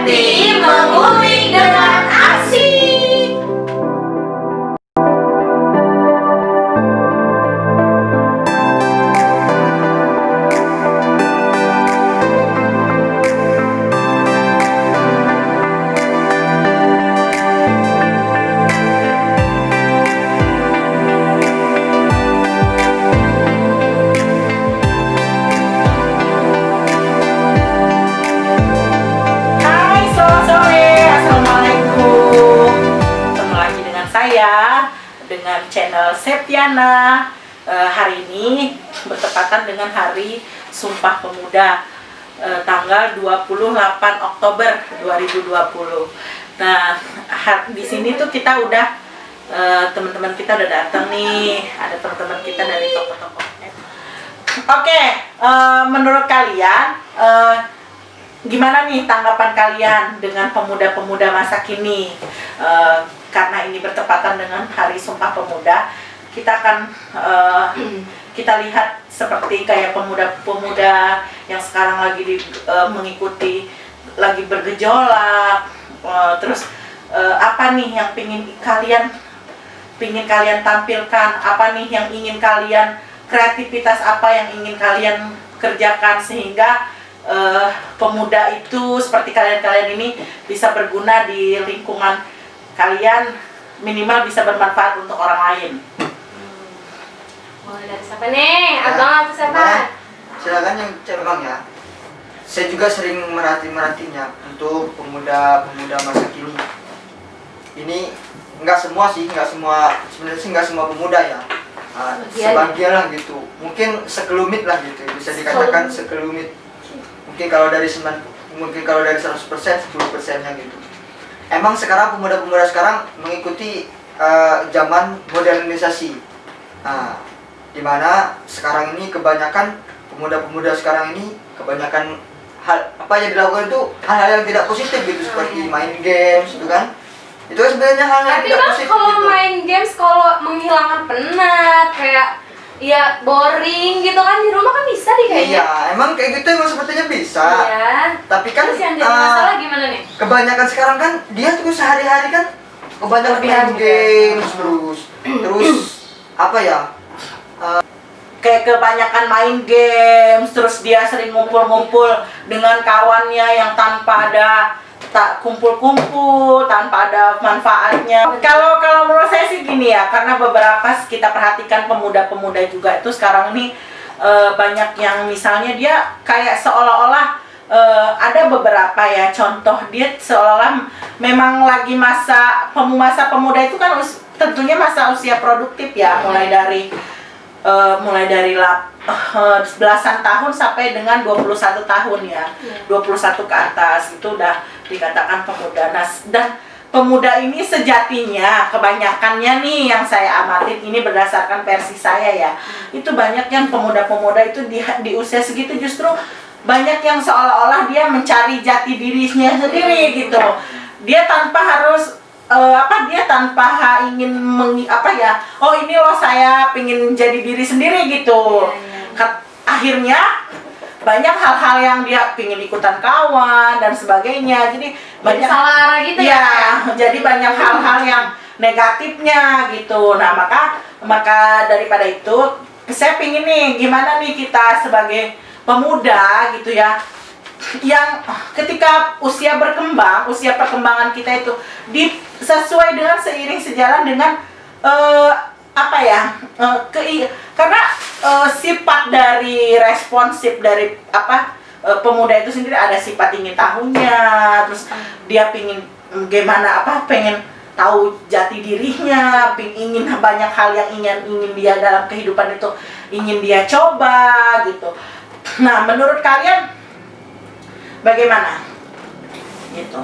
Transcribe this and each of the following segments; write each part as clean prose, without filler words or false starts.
Nanti mengulik dengan asik. Hai, selamat sore. Assalamualaikum. Ketemu lagi dengan saya dengan channel Septiana. Hari ini bertepatan dengan Hari Sumpah Pemuda, tanggal 28 Oktober 2020. Nah, di sini tuh kita udah teman-teman kita udah datang nih. Ada teman-teman kita dari toko-toko. Oke, menurut kalian gimana nih tanggapan kalian dengan pemuda-pemuda masa kini? Karena ini bertepatan dengan Hari Sumpah Pemuda, kita akan kita lihat seperti kayak pemuda-pemuda yang sekarang lagi mengikuti, lagi bergejolak. Terus apa nih yang pingin kalian tampilkan? Apa nih yang ingin kalian, kreativitas apa yang ingin kalian kerjakan sehingga pemuda itu seperti kalian ini bisa berguna di lingkungan kalian, minimal bisa bermanfaat untuk orang lain. Mulai dari siapa nih? Abang atau siapa? Silakan yang cabang ya. Saya juga sering merhatinya untuk pemuda-pemuda masa kini. Ini enggak semua sih, sebenarnya sih enggak semua pemuda ya. Sebagian lah gitu. Mungkin sekelumit lah gitu. Bisa dikatakan sekelumit. Mungkin kalau dari 100% 10%-nya gitu. Emang sekarang pemuda-pemuda sekarang mengikuti zaman modernisasi. Nah, dimana sekarang ini kebanyakan pemuda-pemuda sekarang ini kebanyakan hal apa yang dilakukan itu hal-hal yang tidak positif gitu, seperti main games gitu kan. Itu kan sebenarnya hal yang Tapi tidak bang, positif kalau gitu. main games, kalau menghilangkan penat, kayak ya boring gitu kan, di rumah kan bisa deh kayaknya. Iya, emang kayak gitu emang sepertinya bisa. Iya. Tapi kan Terus yang jadi masalah gimana nih? kebanyakan sekarang kan dia tuh sehari-hari kan kebanyakan main games terus apa ya? Kayak kebanyakan main games, terus dia sering ngumpul-ngumpul dengan kawannya yang tanpa ada kumpul-kumpul, tanpa ada manfaatnya. Kalau menurut saya sih gini ya, karena beberapa kita perhatikan pemuda-pemuda juga itu sekarang ini banyak yang misalnya dia kayak seolah-olah ada beberapa ya contoh, dia seolah memang lagi masa pemuda itu kan tentunya masa usia produktif ya, mulai dari belasan tahun sampai dengan 21 tahun ya. 21 ke atas itu udah dikatakan pemuda. Nah, dan pemuda ini sejatinya kebanyakannya nih yang saya amatin, ini berdasarkan versi saya ya. Itu banyak yang pemuda-pemuda itu di usia segitu justru banyak yang seolah-olah dia mencari jati dirinya sendiri gitu. Dia tanpa harus dia tanpa ingin oh ini loh saya pingin jadi diri sendiri gitu. Akhirnya banyak hal-hal yang dia pingin ikutan kawan dan sebagainya, jadi banyak salah arah gitu ya, jadi banyak hal-hal yang negatifnya gitu. Nah, maka daripada itu saya pingin nih gimana nih kita sebagai pemuda gitu ya, yang ketika usia perkembangan kita itu sesuai dengan seiring sejalan dengan karena sifat dari responsif dari pemuda itu sendiri, ada sifat ingin tahunya, terus dia pengen pengen tahu jati dirinya, ingin banyak hal yang ingin dia dalam kehidupan itu ingin dia coba gitu. Nah, menurut kalian bagaimana? Gitu.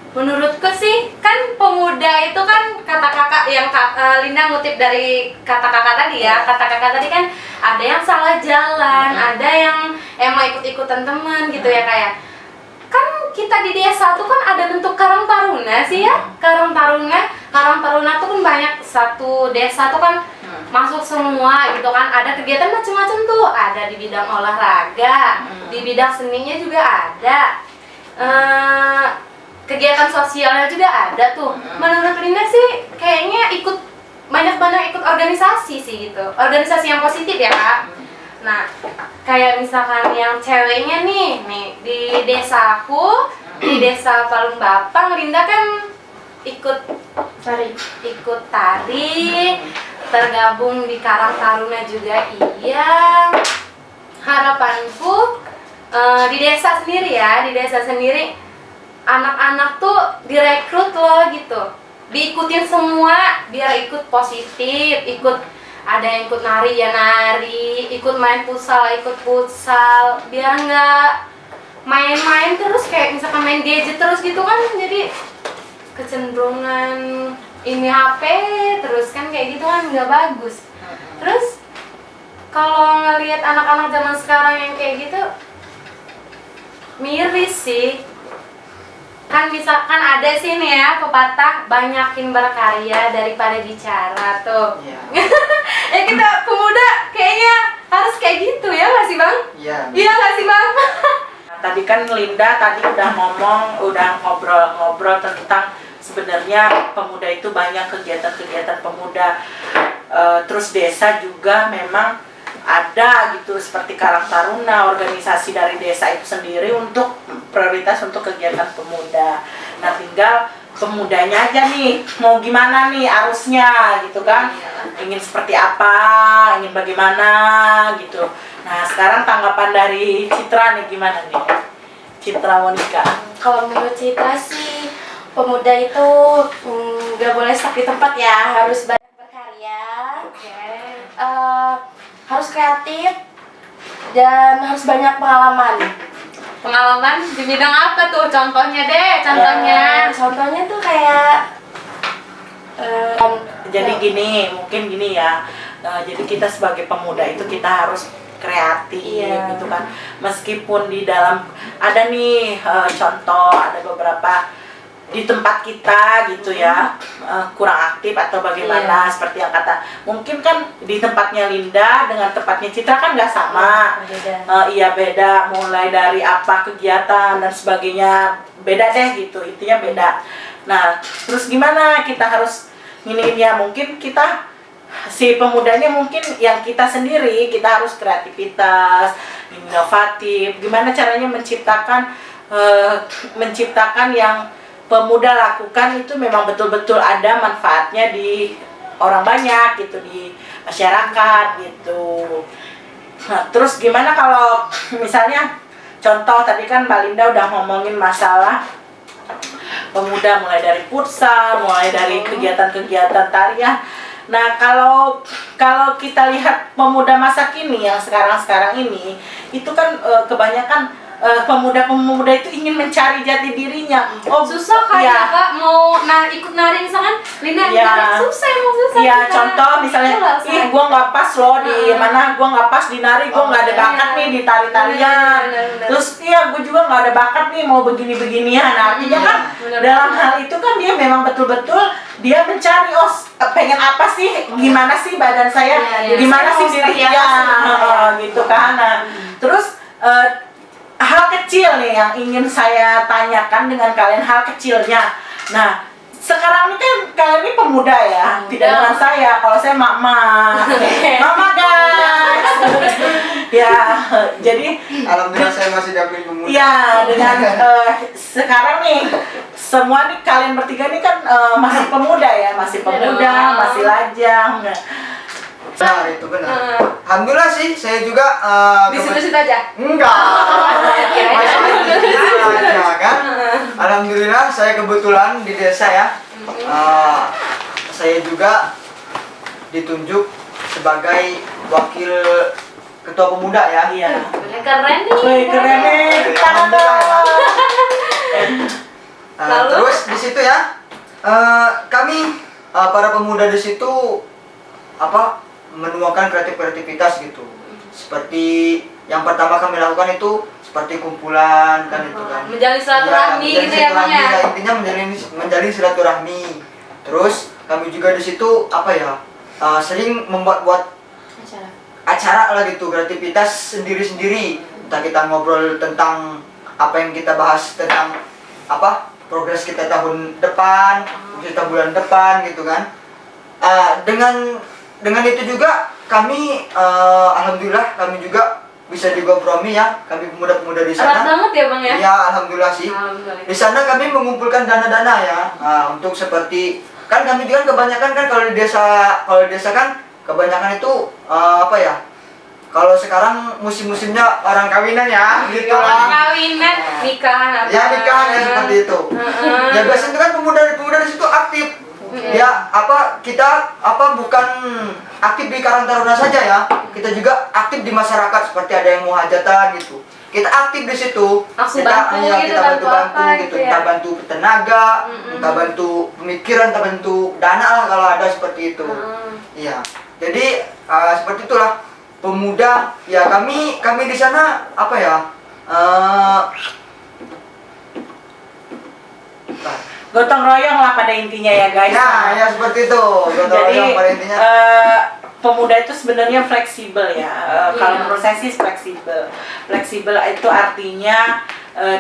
Menurutku sih, kan pemuda itu kan kata kakak yang Linda ngutip dari kata kakak tadi ya. Kata kakak tadi kan ada yang salah jalan, ada yang emang ikut-ikutan teman gitu ya, kayak kan kita di desa tuh kan ada bentuk karang taruna sih ya. Karang taruna tuh kan banyak, satu desa tuh kan masuk semua gitu kan. Ada kegiatan macam-macam tuh, ada di bidang olahraga, di bidang seninya juga ada, kegiatan sosialnya juga ada tuh. Menurut Linda sih kayaknya banyak ikut organisasi sih gitu, organisasi yang positif ya Kak. Nah kayak misalkan yang ceweknya nih di desaku, di desa Palung Bapang, Linda kan ikut tari, tergabung di Karang Taruna juga iya. Harapanku di desa sendiri anak-anak tuh direkrut loh gitu, diikutin semua biar ikut positif, ada yang ikut nari ya nari, ikut main futsal, biar nggak main-main terus kayak misalkan main gadget terus gitu kan, jadi kecenderungan ini HP terus kan, kayak gitu kan nggak bagus. Terus kalau ngelihat anak-anak zaman sekarang yang kayak gitu miris sih. Kan misalkan ada sih nih ya pepatah, banyakin berkarya daripada bicara tuh. Ya kita pemuda kayaknya harus kayak gitu ya nggak sih Bang? Iya nggak sih Bang? Tadi kan Linda udah ngobrol tentang sebenarnya pemuda itu banyak kegiatan-kegiatan pemuda. Terus desa juga memang ada gitu, seperti Karang Taruna, organisasi dari desa itu sendiri untuk prioritas untuk kegiatan pemuda. Nah tinggal pemudanya aja nih mau gimana nih arusnya gitu kan, ingin seperti apa, ingin bagaimana gitu. Nah sekarang tanggapan dari Citra nih gimana nih, Citra Monika? Kalau menurut Citra sih pemuda itu nggak boleh stuck di tempat ya, harus banyak berkarya, harus kreatif dan harus banyak pengalaman. Pengalaman di bidang apa tuh? Contohnya deh, Contohnya tuh kayak jadi mungkin gini ya. Jadi kita sebagai pemuda itu kita harus kreatif gitu kan. Meskipun di dalam ada nih contoh, ada beberapa di tempat kita gitu ya kurang aktif atau bagaimana, seperti yang kata mungkin kan di tempatnya Linda dengan tempatnya Citra kan nggak sama. Beda, mulai dari apa kegiatan dan sebagainya beda deh gitu, intinya beda. Nah terus gimana kita harus ya, mungkin kita si pemudanya mungkin yang kita sendiri, kita harus kreativitas, inovatif, gimana caranya menciptakan yang pemuda lakukan itu memang betul-betul ada manfaatnya di orang banyak gitu, di masyarakat gitu. Nah, terus gimana kalau misalnya contoh tadi kan Mbak Linda udah ngomongin masalah pemuda mulai dari futsal, mulai dari kegiatan-kegiatan tarian. Nah, kalau kita lihat pemuda masa kini yang sekarang ini itu kan kebanyakan pemuda-pemuda itu ingin mencari jati dirinya. Susah kan ya Kak, mau ikut nari misalkan Linda susah. Iya, contoh misalnya gua nggak pas loh di mana, gua nggak pas di nari, gua nggak ada bakat nih di tari-tarian. Terus gua juga nggak ada bakat nih mau begini-beginian. Nah, artinya kan dalam hal itu kan dia memang betul-betul dia mencari pengen apa sih, gimana sih badan saya, gimana sih dirinya gitu kan. Nah, terus hal kecil nih yang ingin saya tanyakan dengan kalian, hal kecilnya. Nah, sekarang ini kan kalian ini pemuda ya, tidak dengan saya. Kalau saya mama guys. Ya, jadi alhamdulillah saya masih diakui pemuda. ya dengan sekarang nih semua nih kalian bertiga nih kan masih pemuda ya, masih masih lajang. Benar, itu benar. Alhamdulillah sih, saya juga Di situ aja. Enggak. Aja kan. Alhamdulillah saya kebetulan di desa ya. Saya juga ditunjuk sebagai wakil ketua pemuda ya. Iya. Keren nih. Wih, keren nih. Alhamdulillah ya. Terus di situ ya, kami para pemuda di situ menuangkan kreativitas gitu. Seperti yang pertama kami lakukan itu seperti kumpulan kan itu kan. Menjalin silaturahmi gitu ya Bang ya. Intinya menjalin silaturahmi. Terus kami juga di situ sering membuat acara lah gitu, kreativitas sendiri-sendiri. Entah kita ngobrol tentang apa yang kita bahas tentang apa progres kita tahun depan, kita bulan depan gitu kan. Dengan itu juga kami alhamdulillah kami juga bisa dikompromi ya, kami pemuda-pemuda di Erat sana. banget ya Bang ya? Ya alhamdulillah sih. Alhamdulillah. Di sana kami mengumpulkan dana-dana ya, untuk seperti kan kami juga kebanyakan kan kalau di desa kan kebanyakan itu apa ya? Kalau sekarang musim-musimnya orang kawinan ya, gitu Orang lah. kawinan, nikahan apa? Ya nikahan ya seperti itu. Ya biasanya kan pemuda-pemuda di situ aktif. Ya kita bukan aktif di Karang Taruna saja ya. Kita juga aktif di masyarakat seperti ada yang mau hajatan gitu. Kita aktif di situ. Langsung Kita bantu gitu, kita bantu bantu apa gitu. gitu ya. Kita bantu tenaga, kita bantu pemikiran, kita bantu dana lah kalau ada seperti itu. Iya. Jadi seperti itulah pemuda ya kami di sana apa ya? Gotong royong lah pada intinya ya guys. Ya seperti itu. Gotong Jadi royong pada intinya. pemuda itu sebenarnya fleksibel ya. Kalau menurut saya sih fleksibel. Fleksibel itu artinya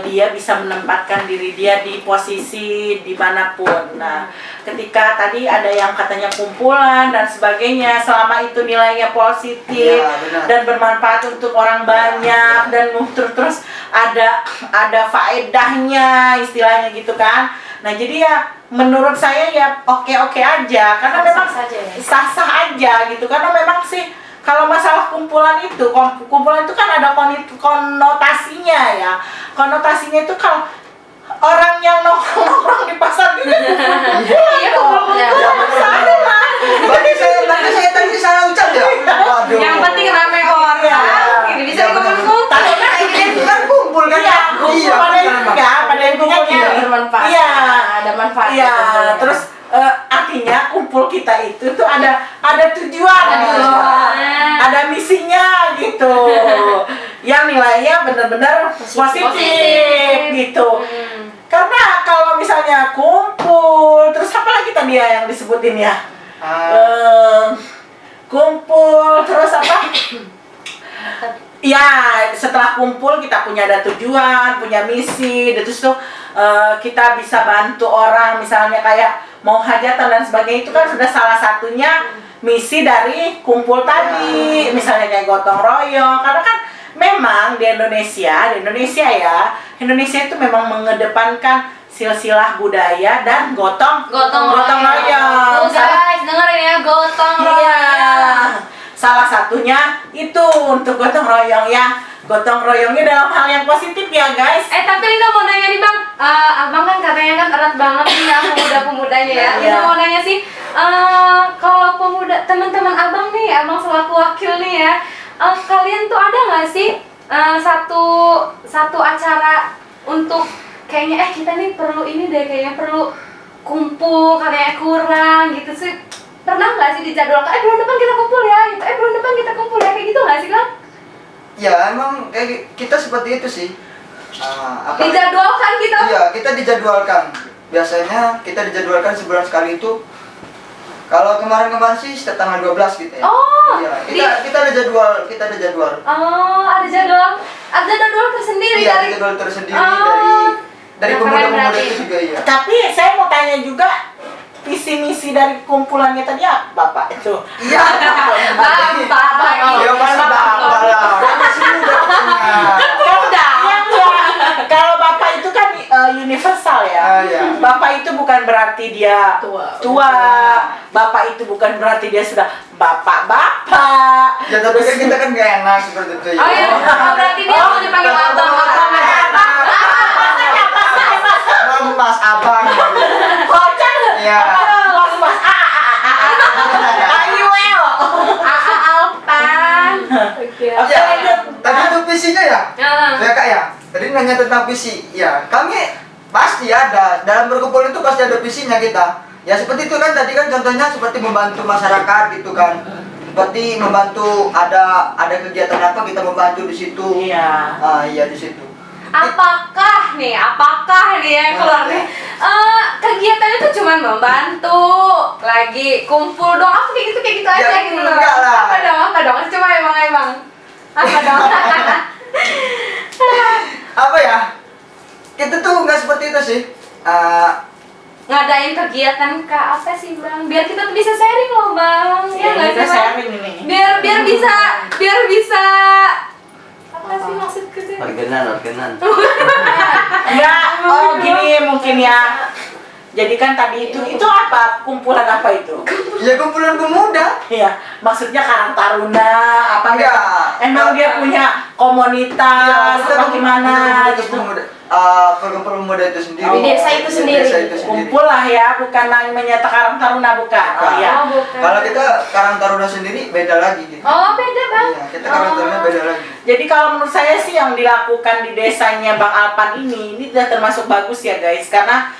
dia bisa menempatkan diri dia di posisi dimanapun. Nah, ketika tadi ada yang katanya kumpulan dan sebagainya, selama itu nilainya positif Ya, benar. dan bermanfaat untuk orang banyak dan terus ada faedahnya istilahnya gitu kan. Nah, jadi ya menurut saya ya oke-oke aja karena memang Sah-sah saja ya. sah-sah aja gitu karena memang sih kalau masalah kumpulan itu kan ada konotasinya ya. Konotasinya itu kalau orang yang nongkrong di pasar gitu Iya, kumpulan lah. Berarti saya tadi salah ucap ya? Waduh. Yang penting rame orang. Iya. Ini bisa Iya, benar. dikumpul. Tapi kan Itu kan kumpul kan? iya, kumpul pada intinya, pada intinya Kumpulnya bermanfaat. Iya, Ada manfaat. iya. Terus artinya kumpul kita itu tuh ada tujuan Ada gitu. tujuan. Ada misinya gitu. Yang nilainya benar-benar positif gitu. Karena kalau misalnya kumpul, terus apa lagi tadi ya yang disebutin ya? Kumpul, terus apa? Ya, setelah kumpul kita punya ada tujuan, punya misi, dan terus tuh kita bisa bantu orang, misalnya kayak mau hajatan dan sebagainya itu kan sudah salah satunya misi dari kumpul tadi, misalnya kayak gotong royong, karena kan memang di Indonesia itu memang mengedepankan silsilah budaya dan gotong royong. Tuh guys, dengerin ya, gotong royong. Iya. Salah satunya itu untuk gotong royong ya. Gotong royongnya dalam hal yang positif ya guys. Tapi Lina mau nanya nih Bang, Abang kan katanya kan erat banget nih ya pemuda-pemudanya ya. Iya. Lina mau nanya sih, kalau pemuda teman-teman Abang nih, Abang selaku wakil nih ya, kalian tuh ada nggak sih satu acara untuk kayaknya kita nih perlu ini deh, kayaknya perlu kumpul, katanya kurang gitu sih. Pernah nggak sih dijadwalkan, bulan depan kita kumpul ya, gitu, bulan depan kita kumpul ya, kayak gitu nggak sih Bang? Ya emang kayak kita seperti itu sih. Dijadwalkan gitu? Iya, kita dijadwalkan. Biasanya kita dijadwalkan sebulan sekali itu. Kalau kemarin sih tanggal 12 gitu ya. Oh, Iya, kita ada jadwal. Oh, ada jadwal tersendiri Iya, dari ada jadwal tersendiri dari yang keren pemuda-pemuda berarti. itu juga ya. Tapi saya mau tanya juga visi misi dari kumpulannya tadi apa Bapak itu? Iya. Bapak. Ya pasti Bapak lah. Masih muda katanya. Kalau Bapak itu kan universal ya. Iya. Bapak itu bukan berarti dia tua. Bapak itu bukan berarti dia sudah bapak-bapak. Ya tapi kan kita kan gak enak seperti itu ya. Oh iya, berarti dia mau dipanggil abang. Mas abang. Kocak. Iya. Mas Ayuel. Alpan. Oke. Ya, tadi itu visinya ya? Heeh. Ya Kak ya, tadi nanya tentang visi. Ya, kami pasti ada. Dalam berkumpul itu pasti ada visinya kita. Ya seperti itu kan tadi kan contohnya seperti membantu masyarakat gitu kan. Seperti membantu ada kegiatan apa kita membantu di situ. Iya. Iya di situ. apakah nih yang keluar nih kegiatan itu cuma membantu lagi kumpul doang aku kayak gitu aja Ya, gitu loh. enggak lah. Apa dong coba emang apa dong. Apa ya? Kita tuh nggak seperti itu sih. Ngadain kegiatan apa sih bang biar kita tuh bisa sharing loh bang ya nggak kita sih bang sharing ini. biar bisa apa sih maksudku tuh Organan. Enggak, oh gini mungkin ya. Jadi kan tadi itu apa? Kumpulan apa itu? Ya kumpulan pemuda. Iya, maksudnya Karang Taruna apa Enggak. gitu? Emang dia punya komunitas Kita apa tuh gimana komunitas gitu? pemuda. Program pemuda itu sendiri. Oh, di desa itu sendiri. Desa itu sendiri. Kumpul lah ya, bukan namanya Karang Taruna bukan? Oh Bukan. iya. oh bukan Kalau kita Karang Taruna sendiri beda lagi gitu. oh beda bang Iya, kita Karang Taruna beda lagi. Jadi kalau menurut saya sih yang dilakukan di desanya Bang Alpan ini sudah termasuk bagus ya guys, karena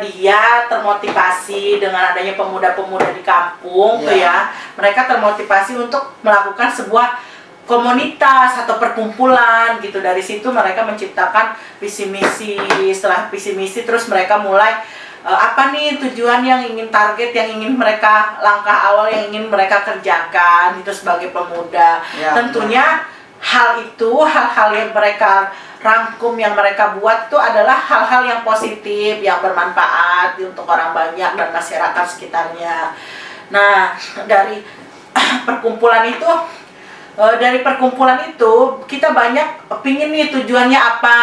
dia termotivasi dengan adanya pemuda-pemuda di kampung tuh ya. Mereka termotivasi untuk melakukan sebuah komunitas atau perkumpulan gitu. Dari situ mereka menciptakan visi misi. Setelah visi misi terus mereka mulai apa nih tujuan yang ingin target yang ingin mereka langkah awal yang ingin mereka kerjakan itu sebagai pemuda. Ya, Tentunya hal yang mereka rangkum yang mereka buat tuh adalah hal-hal yang positif yang bermanfaat untuk orang banyak dan masyarakat sekitarnya. Nah, dari perkumpulan itu kita banyak pingin nih tujuannya apa,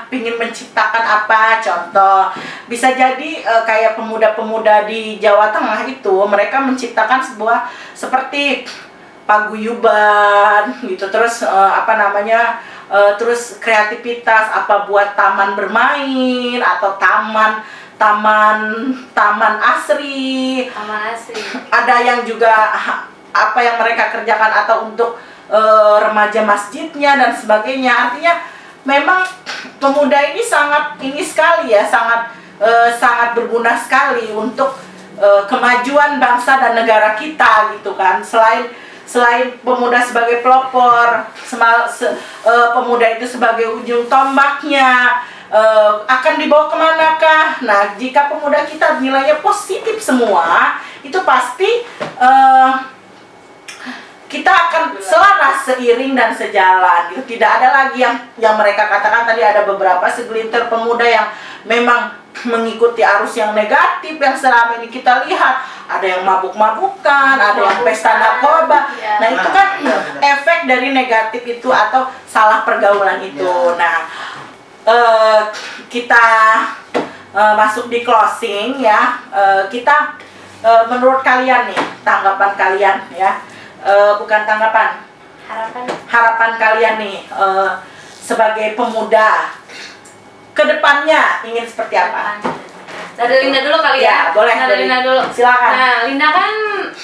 pingin menciptakan apa. Contoh bisa jadi kayak pemuda-pemuda di Jawa Tengah itu mereka menciptakan sebuah seperti paguyuban gitu, terus terus kreativitas apa buat taman bermain atau taman asri. Ada yang juga apa yang mereka kerjakan atau untuk remaja masjidnya dan sebagainya. Artinya memang pemuda ini sangat berguna sekali untuk kemajuan bangsa dan negara kita gitu kan. Selain pemuda sebagai pelopor, pemuda itu sebagai ujung tombaknya, akan dibawa kemanakah? Nah, jika pemuda kita nilainya positif semua, itu pasti kita akan selaras, seiring dan sejalan. Gitu. Tidak ada lagi yang mereka katakan tadi, ada beberapa segelintir pemuda yang memang mengikuti arus yang negatif yang selama ini kita lihat. Ada yang mabuk-mabukan, ada yang pesta narkoba. Ya. Nah, itu kan efek dari negatif itu atau salah pergaulan itu. Nah, kita masuk di closing ya. Kita menurut kalian nih, tanggapan kalian ya. Bukan tanggapan, harapan kalian nih sebagai pemuda kedepannya ingin seperti apa? Dari Linda dulu kali Ya, ya. boleh. Dari Linda dulu. Silakan. Nah, Linda kan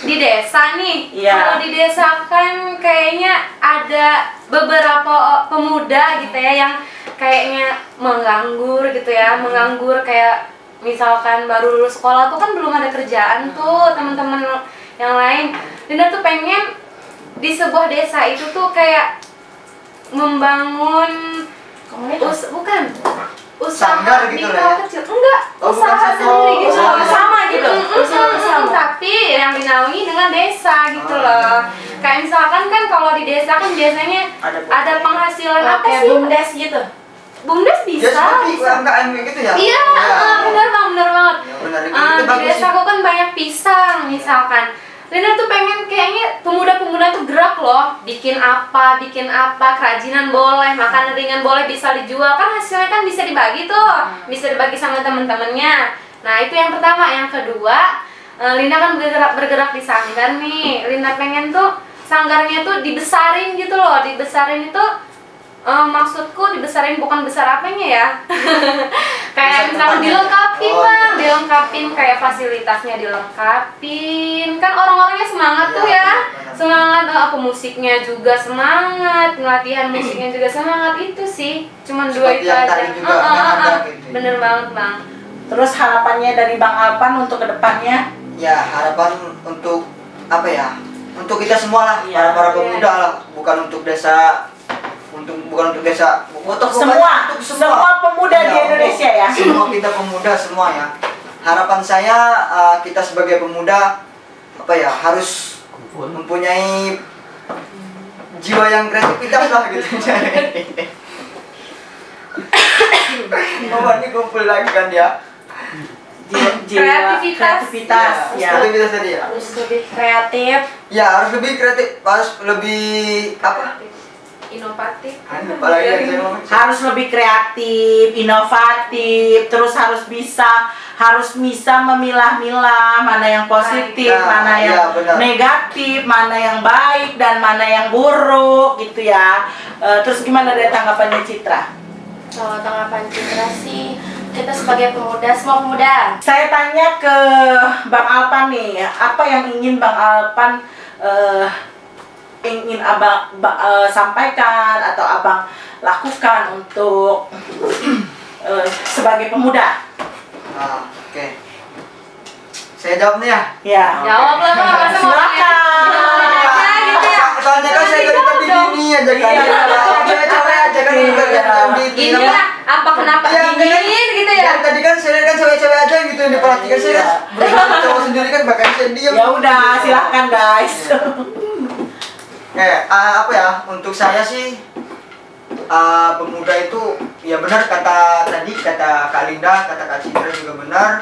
di desa nih. Iya. Kalau di desa kan kayaknya ada beberapa pemuda gitu ya yang kayaknya menganggur gitu ya, menganggur kayak misalkan baru lulus sekolah tuh kan belum ada kerjaan tuh teman-teman yang lain. Linda tuh pengen di sebuah desa itu tuh kayak membangun usaha Sanggar gitu lah ya? kecil, enggak, Oh, bukan usaha satu. sendiri gitu, Oh, sama gitu, Usaha. tapi yang dinaungi dengan desa gitu loh. Kayak misalkan kan kalau di desa kan biasanya ada penghasilan apa Kayak sih? BUMDes gitu. BUMDes Ya bisa. seperti UMKM gitu ya? Iya, benar banget. Ya, benar itu Di bagus sih. desaku kan banyak pisang misalkan. Linda tuh pengen kayaknya pemuda-pemuda tuh gerak loh, bikin apa, kerajinan boleh, makanan ringan boleh, bisa dijual, kan hasilnya kan bisa dibagi tuh, bisa dibagi sama temen-temennya. Nah itu yang pertama. Yang kedua, Linda kan bergerak di sanggar nih. Linda pengen tuh sanggarnya tuh dibesarin gitu loh, dibesarin itu maksudku dibesarin bukan besar apanya ya. Kayak misalnya dilengkapin bang, dilengkapin kayak fasilitasnya dilengkapin. Kan orang-orangnya semangat tuh ya, semangat. Pemusiknya juga semangat, latihan musiknya juga semangat. Itu sih, cuman dua Seperti itu yang aja. tadi juga yang ada gitu. Bener banget bang. Terus harapannya dari Bang Alpan untuk kedepannya? Ya harapan untuk apa ya? Untuk kita semua lah, Iya. para pemuda lah, bukan untuk desa bukan untuk desa, untuk Semua pemuda di Ya, Indonesia ya. Semua kita pemuda semua ya. Harapan saya kita sebagai pemuda harus mempunyai jiwa yang kreativitas lah gitu. Ini kumpul lagi kan ya. Kreativitas ya. Kreativitas tadi ya. Harus lebih kreatif. Ya harus lebih kreatif, harus lebih Inovatif. apalagi yang saya ngomong. Harus lebih kreatif, inovatif, terus harus bisa memilah-milah mana yang positif, Nah, mana yang iya, benar. negatif, mana yang baik dan mana yang buruk gitu ya. Terus gimana dari tanggapannya Citra? Kalau tanggapan Citra sih, kita sebagai pemuda, semua pemuda. Saya tanya ke Bang Alpan nih, apa yang ingin Bang Alpan ingin abang sampaikan atau abang lakukan untuk sebagai pemuda? Oke. Saya jawab nih ya. Ya. Jawab lah, Bang. Masa mau Silakan. aja gitu ya. Soalnya kan saya dari tadi gini aja kan. Cewek-cewek aja kan Gini lah, apa kenapa dingin gitu ya? Ya, tadi kan saya lihat kan cewek-cewek aja gitu yang diperhatikan. Saya kan bersama cowok sendiri kan bahkan saya diam. Ya udah, silahkan guys. Untuk saya sih pemuda itu ya benar kata Kak Linda, kata Kak Citra juga benar.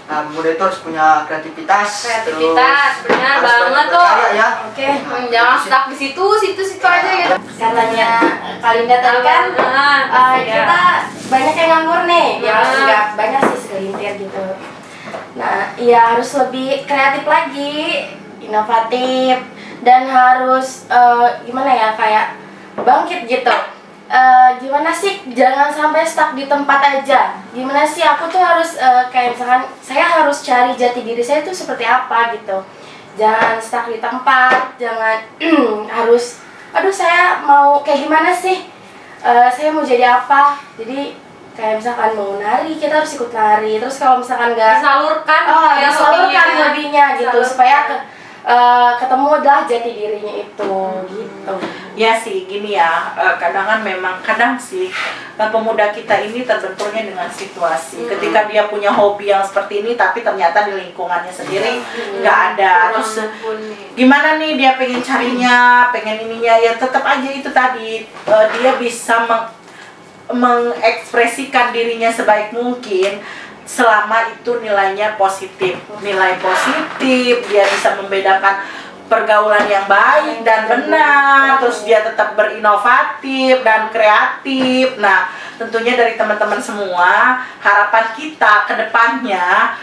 Pemuda itu harus punya kreativitas. Benar harus banget tuh. berkarya ya. Oke. Jangan stuck di situ aja gitu. Katanya Kalinda tadi kan, kita banyak yang nganggur nih, ya enggak banyak sih, segelintir gitu. Nah, ya harus lebih kreatif lagi, inovatif, dan harus gimana ya, kayak bangkit gitu. Gimana sih, jangan sampai stuck di tempat aja. Gimana sih, aku tuh harus kayak misalkan saya harus cari jati diri saya tuh seperti apa gitu. Jangan stuck di tempat, jangan harus saya mau kayak gimana sih, saya mau jadi apa. Jadi kayak misalkan mau nari, kita harus ikut nari. Terus kalau misalkan nggak Disalurkan disalurkan hobinya. hobinya gitu, Disalurkan. supaya ketemu dah jati dirinya itu gitu. Ya sih, gini ya, kadang sih pemuda kita ini terbenturnya dengan situasi. Ketika dia punya hobi yang seperti ini, tapi ternyata di lingkungannya sendiri nggak ada. Terus gimana nih, dia pengen carinya, pengen ininya, ya tetap aja itu tadi, dia bisa mengekspresikan dirinya sebaik mungkin selama itu nilainya positif. Nilai positif, dia bisa membedakan pergaulan yang baik dan benar, terus dia tetap berinovatif dan kreatif. Nah, tentunya dari teman-teman semua, harapan kita ke depannya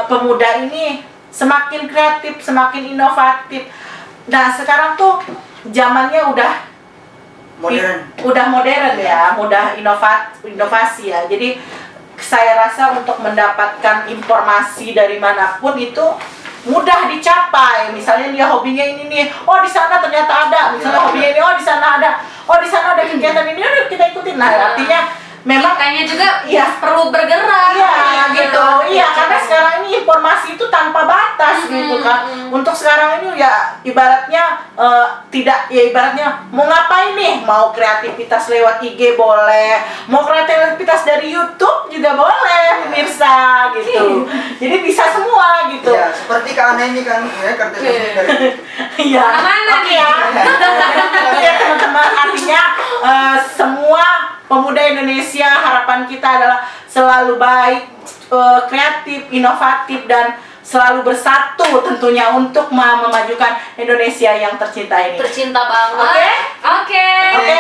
pemuda ini semakin kreatif, semakin inovatif. Nah, sekarang tuh zamannya udah modern ya, mudah inovasi ya. Jadi saya rasa untuk mendapatkan informasi dari manapun itu mudah dicapai. Misalnya dia hobinya ini nih, oh di sana ternyata ada. Misalnya hobinya ini, oh di sana ada. Oh di sana ada kegiatan ini, udah kita ikutin. Nah, artinya memang kayaknya juga iya, perlu bergerak. iya gitu. Iya, karena sekarang ini informasi itu tanpa batas gitu kan. Untuk sekarang ini ya ibaratnya ibaratnya mau ngapain nih? Mau kreativitas lewat IG boleh, mau kreativitas dari YouTube juga boleh, pemirsa gitu. Jadi bisa semua gitu. Ya, seperti Kak Ana ini kan, ya kreativitas dari Iya. Mana Oke ya. Itu ya teman-teman, artinya semua pemuda Indonesia, harapan kita adalah selalu baik, kreatif, inovatif, dan selalu bersatu tentunya untuk memajukan Indonesia yang tercinta ini. Tercinta banget. Oke? Oke. Oke,